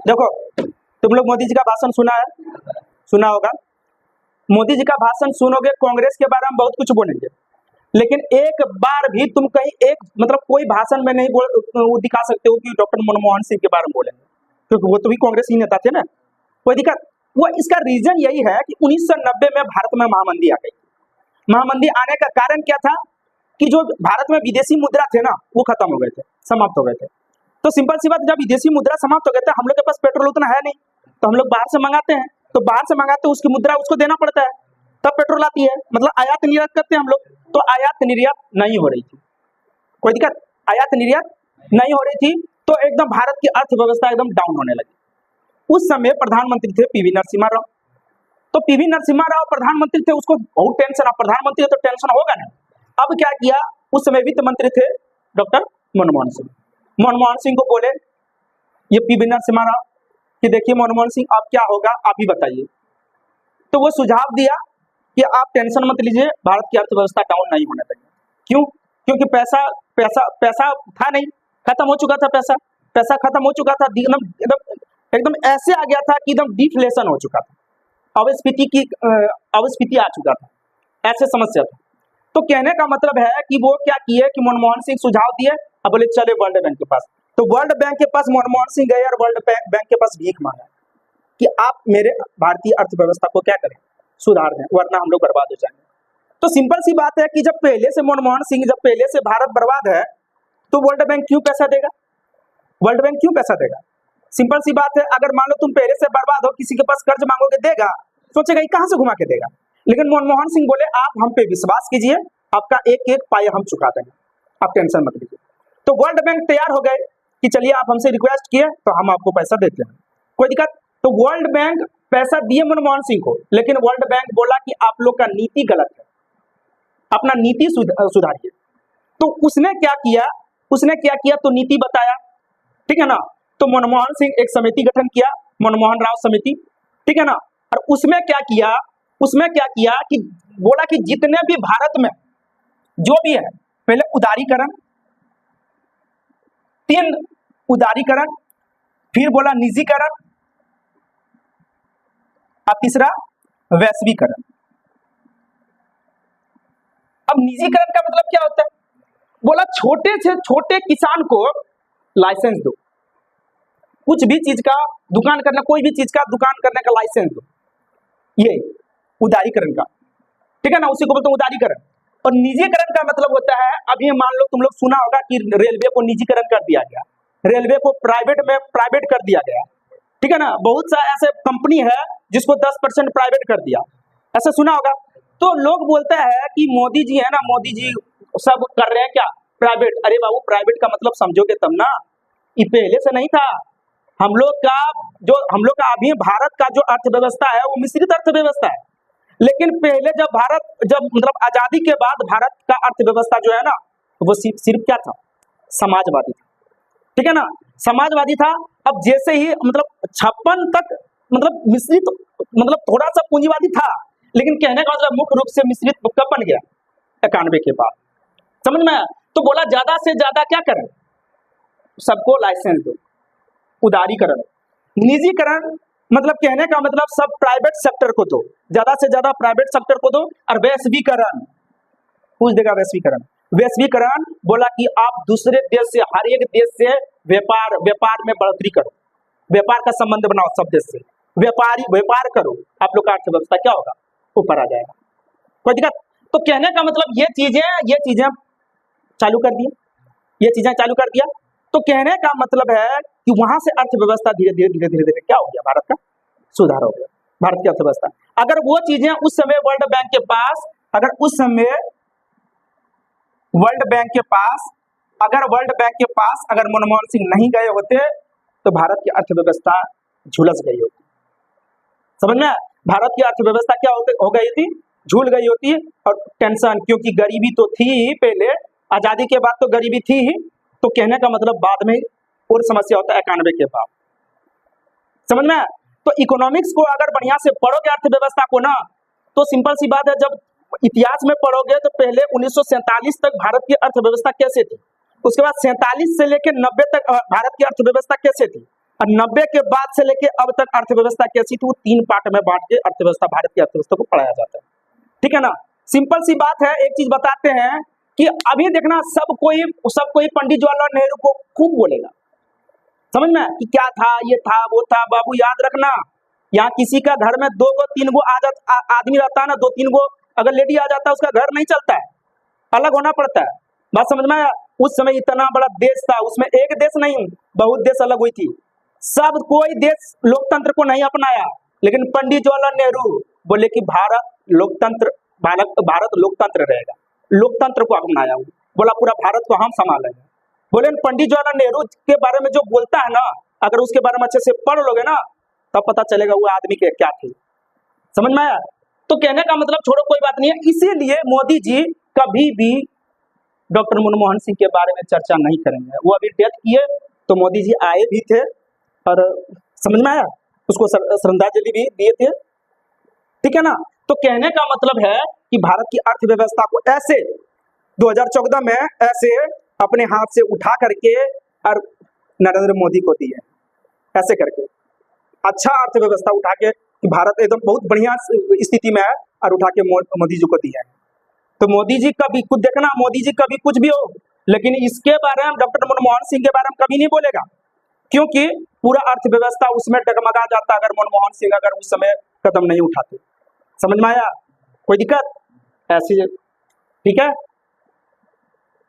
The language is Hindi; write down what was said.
देखो, तुम लोग मोदी जी का भाषण सुना है, सुना होगा। मोदी जी का भाषण सुनोगे, कांग्रेस के बारे में बहुत कुछ बोलेंगे, लेकिन एक बार भी तुम कहीं एक मतलब कोई भाषण में नहीं वो दिखा सकते हो कि डॉक्टर मनमोहन सिंह के बारे में बोलेंगे, क्योंकि वो तो भी कांग्रेस ही नेता थे ना। कोई दिक्कत वो इसका रीजन यही है कि 1990 में भारत में महामंदी आ गई। महामंदी आने का कारण क्या था कि जो भारत में विदेशी मुद्रा थे ना, वो खत्म हो गए थे, समाप्त हो गए थे। तो सिंपल सी बात, जब विदेशी मुद्रा समाप्त हो गए थे, हम लोग के पास पेट्रोल उतना है नहीं, तो हम लोग बाहर से मंगाते हैं। तो बाहर से मंगाते हैं, उसकी मुद्रा उसको देना पड़ता है, तब पेट्रोल आती है। मतलब आयात निर्यात करते हैं हम लोग, तो आयात निर्यात नहीं हो रही थी। कोई दिक्कत, आयात निर्यात नहीं हो रही थी, तो एकदम भारत की अर्थव्यवस्था एकदम डाउन होने लगी। उस समय प्रधानमंत्री थे पीवी नरसिम्हा राव। तो पीवी नरसिम्हा राव प्रधानमंत्री थे, उसको बहुत टेंशन, अब प्रधानमंत्री तो टेंशन होगा ना। अब क्या किया, उस समय वित्त मंत्री थे डॉक्टर मनमोहन सिंह। मनमोहन सिंह को बोले ये पीवी नरसिम्हा राव कि देखिए मनमोहन सिंह, अब क्या होगा आप ही बताइए। तो वो सुझाव दिया कि आप टेंशन मत लीजिए, भारत की अर्थव्यवस्था डाउन नहीं होने देंगे। क्यों? क्योंकि पैसा पैसा पैसा था नहीं, खत्म हो चुका था पैसा, पैसा खत्म हो चुका था, एकदम एकदम एकदम ऐसे आ गया था कि एकदम डिफ्लेशन हो चुका था, अवस्फीति आ चुका था, ऐसे समस्या था। तो कहने का मतलब है कि वो क्या किए कि मनमोहन सिंह सुझाव दिए, अब बोले चले वर्ल्ड बैंक के पास। तो वर्ल्ड बैंक के पास मनमोहन सिंह गए और वर्ल्ड बैंक के पास भीख मांगा कि आप मेरे भारतीय अर्थव्यवस्था को क्या करें, सुधार दें, वरना हम लोग बर्बाद हो जाएंगे। तो सिंपल सी बात है कि जब पहले से मनमोहन सिंह, जब पहले से भारत बर्बाद है, तो वर्ल्ड बैंक क्यों पैसा देगा? वर्ल्ड बैंक क्यों पैसा देगा? सिंपल सी बात है, अगर मान लो तुम पहले से बर्बाद हो, किसी के पास कर्ज मांगोगे, देगा? सोचेगा ये कहां से घुमा के देगा। लेकिन मनमोहन सिंह बोले आप हम पे विश्वास कीजिए, आपका एक एक पाया हम चुका देंगे, आप टेंशन मत लीजिए। तो वर्ल्ड बैंक तैयार हो गए कि चलिए आप हमसे रिक्वेस्ट किए तो हम आपको पैसा देते हैं, कोई दिक्कत। तो वर्ल्ड बैंक पैसा दिए मनमोहन सिंह को, लेकिन वर्ल्ड बैंक बोला कि आप लोग का नीति गलत है, अपना नीति सुधारिए। तो उसने क्या किया, तो नीति बताया, ठीक है ना। तो मनमोहन सिंह एक समिति गठन किया, मनमोहन राव समिति, ठीक है ना। और उसमें क्या किया कि बोला कि जितने भी भारत में जो भी है, पहले उदारीकरण, 3 उदारीकरण, फिर बोला निजीकरण, और तीसरा वैश्वीकरण। अब निजीकरण का मतलब क्या होता है? बोला छोटे से छोटे किसान को लाइसेंस दो, कुछ भी चीज का दुकान करना, कोई भी चीज का दुकान करने का लाइसेंस दो, ये उदारीकरण का, ठीक है ना, उसी को बोलते हैं उदारीकरण। और निजीकरण का मतलब होता है, अभी मान लो तुम लोग सुना होगा कि रेलवे को निजीकरण कर दिया गया, रेलवे को प्राइवेट कर दिया गया, ठीक है ना। बहुत सा ऐसे कंपनी है जिसको 10% प्राइवेट कर दिया, ऐसा सुना होगा। तो लोग बोलते हैं कि मोदी जी है ना, मोदी जी सब कर रहे हैं क्या, प्राइवेट। अरे बाबू, प्राइवेट का मतलब समझोगे तब ना, ये पहले से नहीं था। हम लोग का अभी भारत का जो अर्थव्यवस्था है वो मिश्रित अर्थव्यवस्था है। लेकिन पहले जब मतलब आजादी के बाद भारत का अर्थव्यवस्था जो है ना, वो सिर्फ क्या था, समाजवादी था, ठीक है ना, समाजवादी था। अब जैसे ही मतलब 56 तक मतलब मिश्रित, मतलब थोड़ा सा पूंजीवादी था, लेकिन कहने का मतलब मुख्य रूप से मिश्रित कब बन गया, 91 के बाद, समझ में आया। तो बोला ज्यादा से ज्यादा क्या करें, सबको लाइसेंस दो, उदारीकरण। निजीकरण मतलब कहने का मतलब सब प्राइवेट सेक्टर को दो, ज्यादा से ज्यादा प्राइवेट सेक्टर को दो। और वैश्वीकरण, पूछ देगा वैश्वीकरण बोला कि आप दूसरे देश से, हर एक देश से व्यापार में बढ़ोतरी करो, व्यापार का संबंध बनाओ सब देश से, व्यापार करो, आप लोग का अर्थव्यवस्था क्या होगा, ऊपर आ जाएगा, कोई दिक्कत। तो कहने का मतलब ये चीजें चालू कर दिया, तो कहने का मतलब है कि वहां से अर्थव्यवस्था धीरे धीरे क्या हो गया, भारत का सुधार हो गया, भारत की अर्थव्यवस्था। अगर वो चीजें उस समय वर्ल्ड बैंक के पास, अगर मनमोहन सिंह नहीं गए होते तो भारत की अर्थव्यवस्था झुलस गई होती, समझ में। भारत की अर्थव्यवस्था क्या हो गई थी, झूल गई होती। और टेंशन, क्योंकि गरीबी तो थी ही पहले, आजादी के बाद तो गरीबी थी ही, तो कहने का मतलब बाद में और समस्या होता है 91 के बाद, समझ में। तो इकोनॉमिक्स को अगर बढ़िया से पढ़ोगे अर्थव्यवस्था को ना, तो सिंपल सी बात है, जब इतिहास में पढ़ोगे तो पहले 1947 तक भारत की अर्थव्यवस्था कैसे थी, उसके बाद 47 से लेकर 90 तक भारत की अर्थव्यवस्था कैसे थी, और 90 के बाद से लेके अब तक अर्थव्यवस्था कैसी थी वो 3 पार्ट में बांट के अर्थव्यवस्था, भारत की अर्थव्यवस्था को पढ़ाया जाता है। ठीक है ना, सिंपल सी बात है। एक चीज बताते हैं कि अभी देखना सब कोई पंडित जवाहरलाल नेहरू को खूब बोलेगा, समझ में कि क्या था, ये था, वो था। बाबू याद रखना, यहाँ किसी का घर में 2 गो 3 गो आदमी रहता है ना, 2-3 गो अगर लेडी आ जाता है उसका घर नहीं चलता है, अलग होना पड़ता है। बात समझ में आया? उस समय इतना बड़ा देश था, उसमें एक देश नहीं बहुत देश अलग हुई थी, सब कोई देश लोकतंत्र को नहीं अपनाया, लेकिन पंडित जवाहरलाल नेहरू बोले कि भारत लोकतंत्र रहेगा, लोकतंत्र को अपनाया। बोला पूरा भारत को हम संभालेंगे। बोले पंडित जवाहरलाल नेहरू के बारे में जो बोलता है ना, अगर उसके बारे में अच्छे से पढ़ लोगे ना तब पता चलेगा वो आदमी के क्या थे। समझ में आया? तो कहने का मतलब छोड़ो, कोई बात नहीं है। इसीलिए मोदी जी कभी भी डॉक्टर मनमोहन सिंह के बारे में चर्चा नहीं करेंगे। वो अभी डेथ किए तो मोदी जी आए भी थे और समझ में आया, उसको श्रद्धांजलि भी दिए थे। ठीक है ना, तो कहने का मतलब है कि भारत की अर्थव्यवस्था को ऐसे 2014 में ऐसे अपने हाथ से उठा करके और नरेंद्र मोदी को दिए, ऐसे करके अच्छा अर्थव्यवस्था उठा के भारत एकदम बहुत बढ़िया स्थिति में है और उठा के मोदी जी को दिया है। तो मोदी जी कभी कुछ देखना, मोदी जी कभी कुछ भी हो, लेकिन इसके बारे में डॉक्टर मनमोहन सिंह के बारे में कभी नहीं बोलेगा, क्योंकि पूरा अर्थव्यवस्था उसमें डगमगा जाता अगर मनमोहन सिंह अगर उस समय कदम नहीं उठाते। समझ में आया? कोई दिक्कत ऐसी? ठीक है।